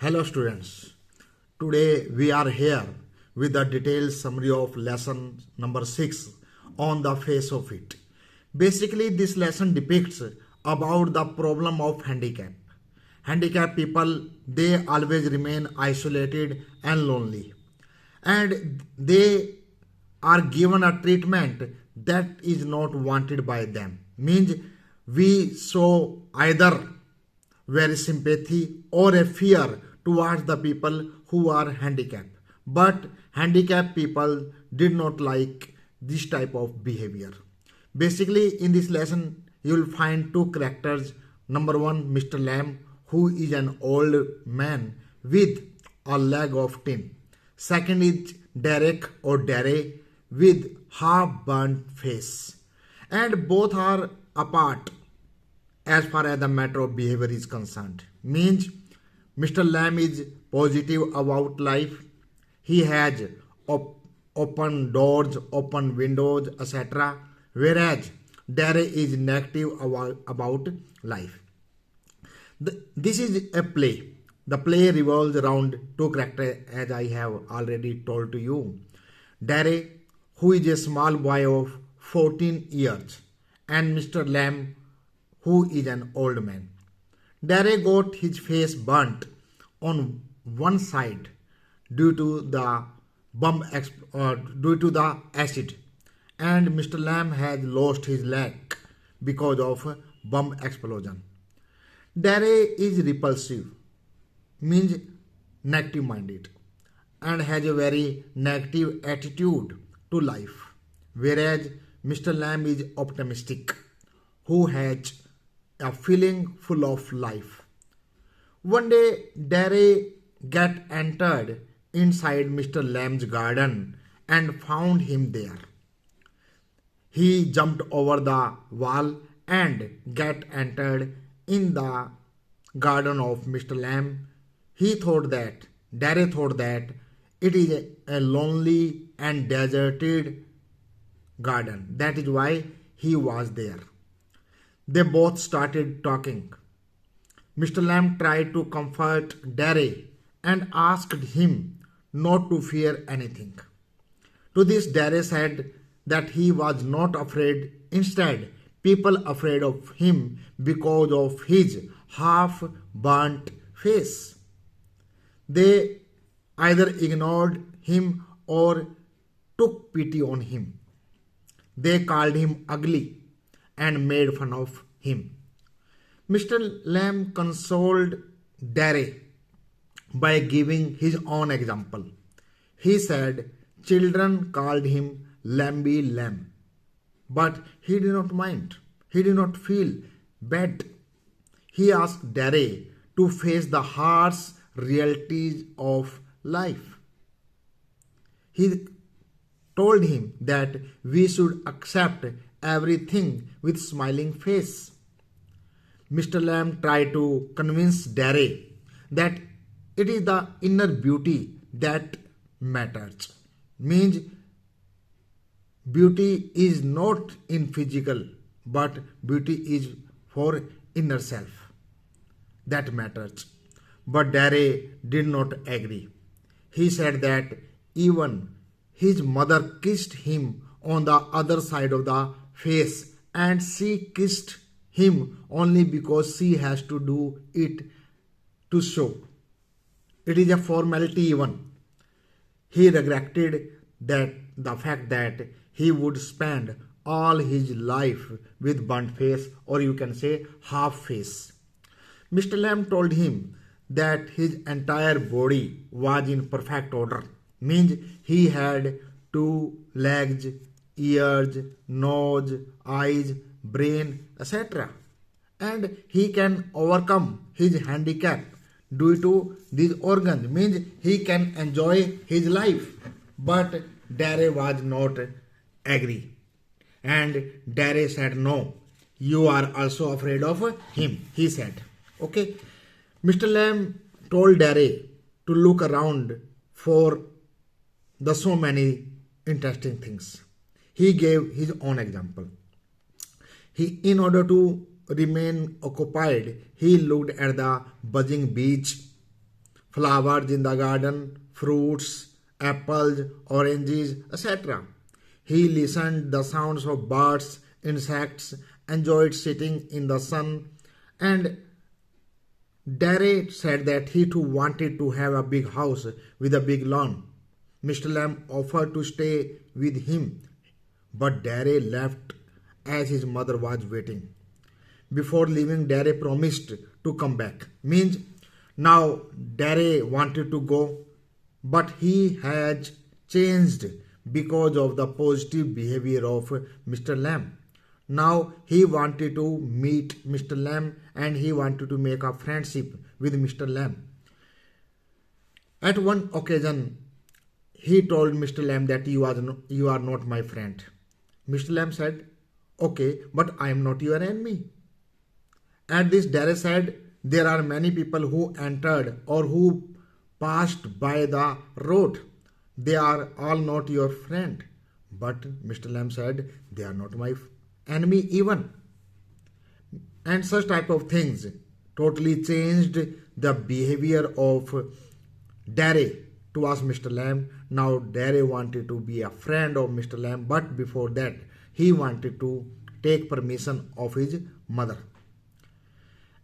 Hello students, today we are here with a detailed summary of lesson number 6 on the face of it. Basically this lesson depicts about the problem of handicap. Handicapped people, they always remain isolated and lonely, and they are given a treatment that is not wanted by them. Means we show either very sympathy or a fear towards the people who are handicapped. But handicapped people did not like this type of behavior. Basically, in this lesson, you will find two characters. Number one, Mr. Lamb, who is an old man with a leg of tin. Second is Derek or Dare with half burnt face. And both are apart as far as the matter of behavior is concerned. Means Mr. Lamb is positive about life. He has open doors, open windows, etc. Whereas Dare is negative about life. This is a play. The play revolves around two characters, as I have already told to you. Dare, who is a small boy of 14 years, and Mr. Lamb, who is an old man. Dare got his face burnt on one side due to the acid, and Mr. Lamb has lost his leg because of bomb explosion. Dare is repulsive, means negative minded, and has a very negative attitude to life, whereas Mr. Lamb is optimistic, who has a feeling full of life. One day, Dare get entered inside Mr. Lamb's garden and found him there. He jumped over the wall and get entered in the garden of Mr. Lamb. Dare thought that it is a lonely and deserted garden. That is why he was there. They both started talking. Mr. Lamb tried to comfort Dare and asked him not to fear anything. To this, Dare said that he was not afraid. Instead, people afraid of him because of his half-burnt face. They either ignored him or took pity on him. They called him ugly and made fun of him. Mr. Lamb consoled Dare by giving his own example. He said children called him Lamby Lamb, but he did not mind. He did not feel bad. He asked Dare to face the harsh realities of life. He told him that we should accept everything with smiling face. Mr. Lamb tried to convince Dare that it is the inner beauty that matters. Means beauty is not in physical, but beauty is for inner self. That matters. But Dare did not agree. He said that even his mother kissed him on the other side of the face, and she kissed him only because she has to do it to show. It is a formality even. He regretted that the fact that he would spend all his life with burnt face, or you can say half face. Mr. Lamb told him that his entire body was in perfect order. Means he had 2 legs, ears, nose, eyes, brain, etc. And he can overcome his handicap due to these organs. Means he can enjoy his life. But Dare was not agree. And Dare said, no, you are also afraid of him, he said. Okay. Mr. Lamb told Dare to look around for the so many interesting things. He gave his own example. In order to remain occupied, he looked at the buzzing bees flowers in the garden, fruits, apples, oranges, etc. He listened the sounds of birds, insects, enjoyed sitting in the sun, and Dare said that he too wanted to have a big house with a big lawn. Mr. Lamb offered to stay with him, but Dare left as his mother was waiting. Before leaving, Dare promised to come back. Means now Dare wanted to go, but he has changed because of the positive behavior of Mr. Lamb. Now he wanted to meet Mr. Lamb and he wanted to make a friendship with Mr. Lamb. At one occasion, he told Mr. Lamb that you are not my friend. Mr. Lamb said, okay, but I am not your enemy. At this, Dare said, there are many people who entered or who passed by the road. They are all not your friend. But Mr. Lamb said, they are not my enemy even. And such type of things totally changed the behavior of Dare towards Mr. Lamb. Now Dare wanted to be a friend of Mr. Lamb, but before that he wanted to take permission of his mother.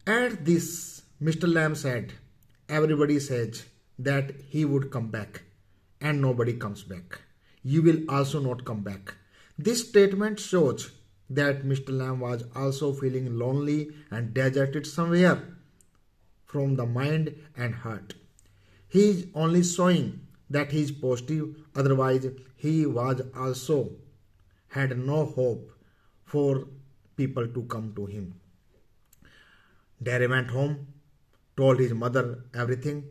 At this, Mr. Lamb said, everybody says that he would come back and nobody comes back. You will also not come back. This statement shows that Mr. Lamb was also feeling lonely and deserted somewhere from the mind and heart. He is only showing that he is positive, otherwise he was also had no hope for people to come to him. Dare went home, told his mother everything,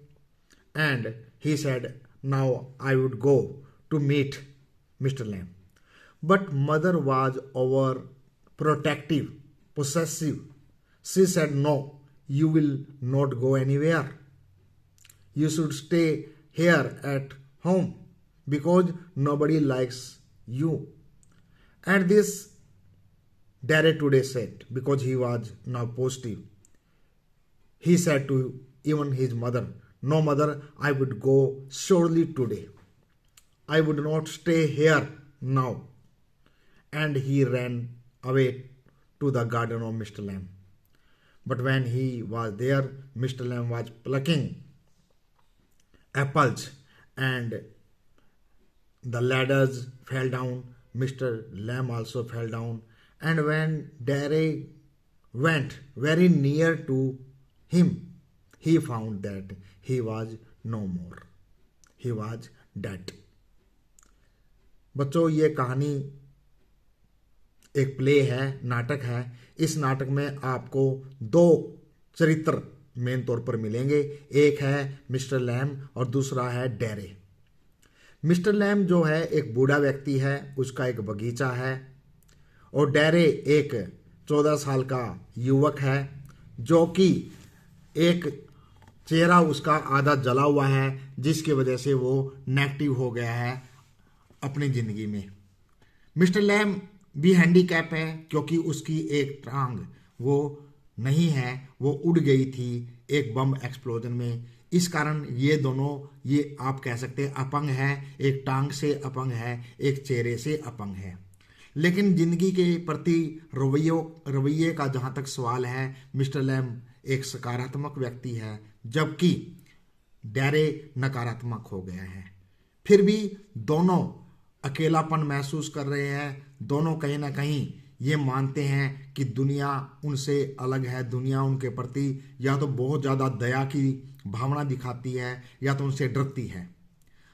and he said, now I would go to meet Mr. Lamb. But mother was over protective, possessive. She said, no, you will not go anywhere. You should stay here at home because nobody likes you. And this Dare today said, because he was now positive, he said to even his mother, no mother, I would go surely today. I would not stay here now. And he ran away to the garden of Mr. Lamb. But when he was there, Mr. Lamb was plucking apples and the ladders fell down. Mr. Lamb also fell down. And when Dare went very near to him, he found that he was no more. He was dead. बच्चों, ये कहानी एक play है, नाटक है। इस नाटक में आपको दो चरित्र मेन तौर पर मिलेंगे। एक है मिस्टर लैम और दूसरा है डेरे। मिस्टर लैम जो है एक बूढ़ा व्यक्ति है, उसका एक बगीचा है, और डेरे एक 14 साल का युवक है जो कि एक चेहरा उसका आधा जला हुआ है, जिसकी वजह से वो नेगेटिव हो गया है अपनी जिंदगी में। मिस्टर लैम भी हैंडीकैप है क्योंकि उसकी एक टांग वो नहीं है, वो उड़ गई थी एक बम एक्सप्लोजन में। इस कारण ये दोनों, ये आप कह सकते हैं अपंग है, एक टांग से अपंग है, एक चेहरे से अपंग है। लेकिन जिंदगी के प्रति रवैये का जहाँ तक सवाल है, मिस्टर लैम एक सकारात्मक व्यक्ति है, जबकि डेरे नकारात्मक हो गया है। फिर भी दोनों अकेलापन महसूस कर रहे हैं, दोनों कहीं ना कहीं ये मानते हैं कि दुनिया उनसे अलग है, दुनिया उनके प्रति या तो बहुत ज़्यादा दया की भावना दिखाती है या तो उनसे डरती है।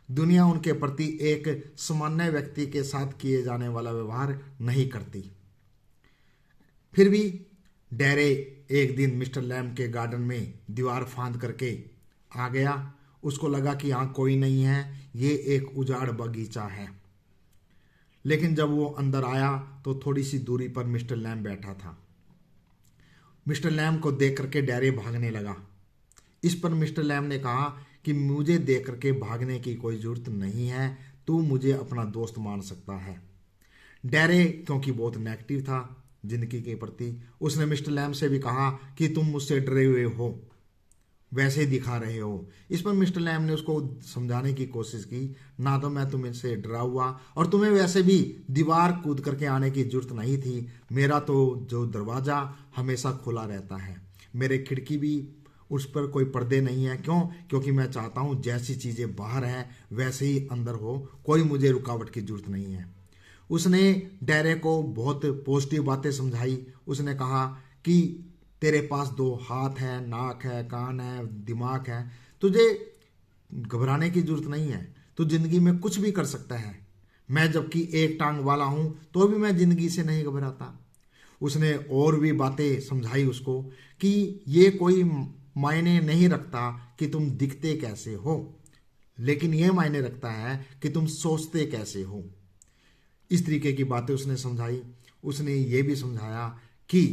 दुनिया उनके प्रति एक सामान्य व्यक्ति के साथ किए जाने वाला व्यवहार नहीं करती। फिर भी डेरे एक दिन मिस्टर लैम के गार्डन में दीवार फांद करके आ गया। उसको लगा कि यहाँ कोई नहीं है, ये एक उजाड़ बगीचा है। लेकिन जब वो अंदर आया तो थोड़ी सी दूरी पर मिस्टर लैम बैठा था। मिस्टर लैम को देख करके डेरे भागने लगा। इस पर मिस्टर लैम ने कहा कि मुझे देख करके भागने की कोई जरूरत नहीं है, तू मुझे अपना दोस्त मान सकता है। डेरे क्योंकि बहुत नेगेटिव था जिंदगी के प्रति, उसने मिस्टर लैम से भी कहा कि तुम मुझसे डरे हुए हो, वैसे ही दिखा रहे हो। इस पर मिस्टर लैम ने उसको समझाने की कोशिश की, ना तो मैं तुमसे डरा हुआ और तुम्हें वैसे भी दीवार कूद करके आने की जरूरत नहीं थी। मेरा तो जो दरवाज़ा हमेशा खुला रहता है, मेरे खिड़की भी उस पर कोई पर्दे नहीं है। क्यों? क्योंकि मैं चाहता हूँ जैसी चीज़ें बाहर हैं वैसे ही अंदर हो, कोई मुझे रुकावट की जरूरत नहीं है। उसने डेरे को बहुत पॉजिटिव बातें समझाई। उसने कहा कि तेरे पास 2 हाथ है, नाक है, कान है, दिमाग है, तुझे घबराने की जरूरत नहीं है, तू जिंदगी में कुछ भी कर सकता है। मैं जबकि एक टांग वाला हूं तो भी मैं जिंदगी से नहीं घबराता। उसने और भी बातें समझाई उसको कि ये कोई मायने नहीं रखता कि तुम दिखते कैसे हो, लेकिन ये मायने रखता है कि तुम सोचते कैसे हो। इस तरीके की बातें उसने समझाई। उसने ये भी समझाया कि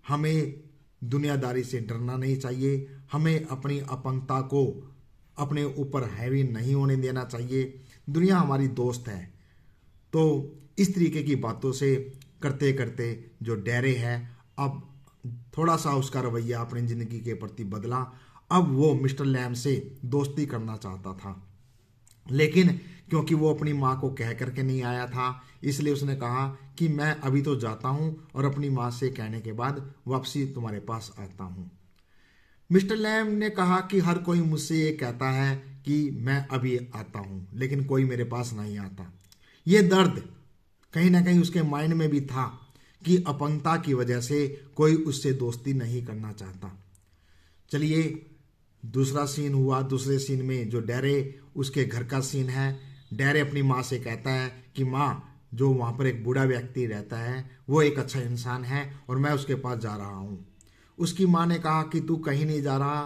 हमें दुनियादारी से डरना नहीं चाहिए, हमें अपनी अपंगता को अपने ऊपर हैवी नहीं होने देना चाहिए, दुनिया हमारी दोस्त है। तो इस तरीके की बातों से करते करते जो डेरे है, अब थोड़ा सा उसका रवैया अपनी ज़िंदगी के प्रति बदला। अब वो मिस्टर लैम से दोस्ती करना चाहता था, लेकिन क्योंकि वो अपनी माँ को कह करके नहीं आया था, इसलिए उसने कहा कि मैं अभी तो जाता हूँ और अपनी माँ से कहने के बाद वापसी तुम्हारे पास आता हूँ। मिस्टर लैम ने कहा कि हर कोई मुझसे ये कहता है कि मैं अभी आता हूँ, लेकिन कोई मेरे पास नहीं आता। ये दर्द कहीं ना कहीं उसके माइंड में भी था कि अपंगता की वजह से कोई उससे दोस्ती नहीं करना चाहता। चलिए दूसरा सीन हुआ। दूसरे सीन में जो डेरे, उसके घर का सीन है। डेरे अपनी माँ से कहता है कि माँ, जो वहाँ पर एक बूढ़ा व्यक्ति रहता है वो एक अच्छा इंसान है और मैं उसके पास जा रहा हूँ। उसकी माँ ने कहा कि तू कहीं नहीं जा रहा।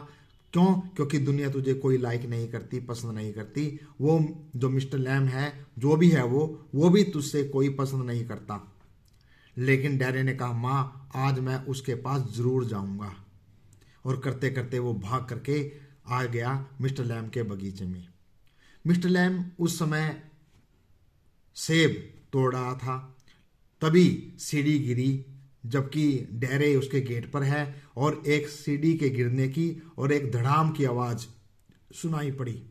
क्यों? क्योंकि दुनिया तुझे कोई लाइक नहीं करती, पसंद नहीं करती। वो जो मिस्टर लैम है, जो भी है वो भी तुझसे कोई पसंद नहीं करता। लेकिन डेरे ने कहा माँ, आज मैं उसके पास ज़रूर जाऊँगा। और करते करते वो भाग करके आ गया मिस्टर लैम के बगीचे में। मिस्टर लैम उस समय सेब तोड़ रहा था, तभी सीढ़ी गिरी, जबकि डेरे उसके गेट पर है, और एक सीढ़ी के गिरने की और एक धड़ाम की आवाज़ सुनाई पड़ी।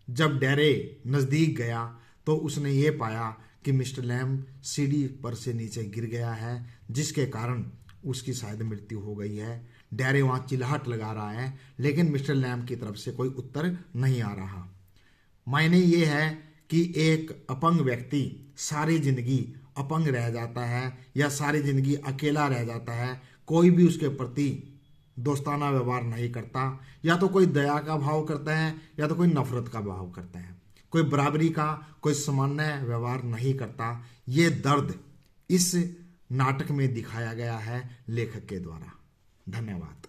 जब डेरे नज़दीक गया तो उसने ये पाया कि मिस्टर लैम सीढ़ी पर से नीचे गिर गया है, जिसके कारण उसकी शायद मृत्यु हो गई है। डेरे वहाँ चिल्लाहट लगा रहा है, लेकिन मिस्टर लैम की तरफ से कोई उत्तर नहीं आ रहा। मायने ये है कि एक अपंग व्यक्ति सारी जिंदगी अपंग रह जाता है या सारी जिंदगी अकेला रह जाता है, कोई भी उसके प्रति दोस्ताना व्यवहार नहीं करता, या तो कोई दया का भाव करता है या तो कोई नफरत का भाव करता है, कोई बराबरी का, कोई सामान्य व्यवहार नहीं करता। ये दर्द इस नाटक में दिखाया गया है लेखक के द्वारा। धन्यवाद।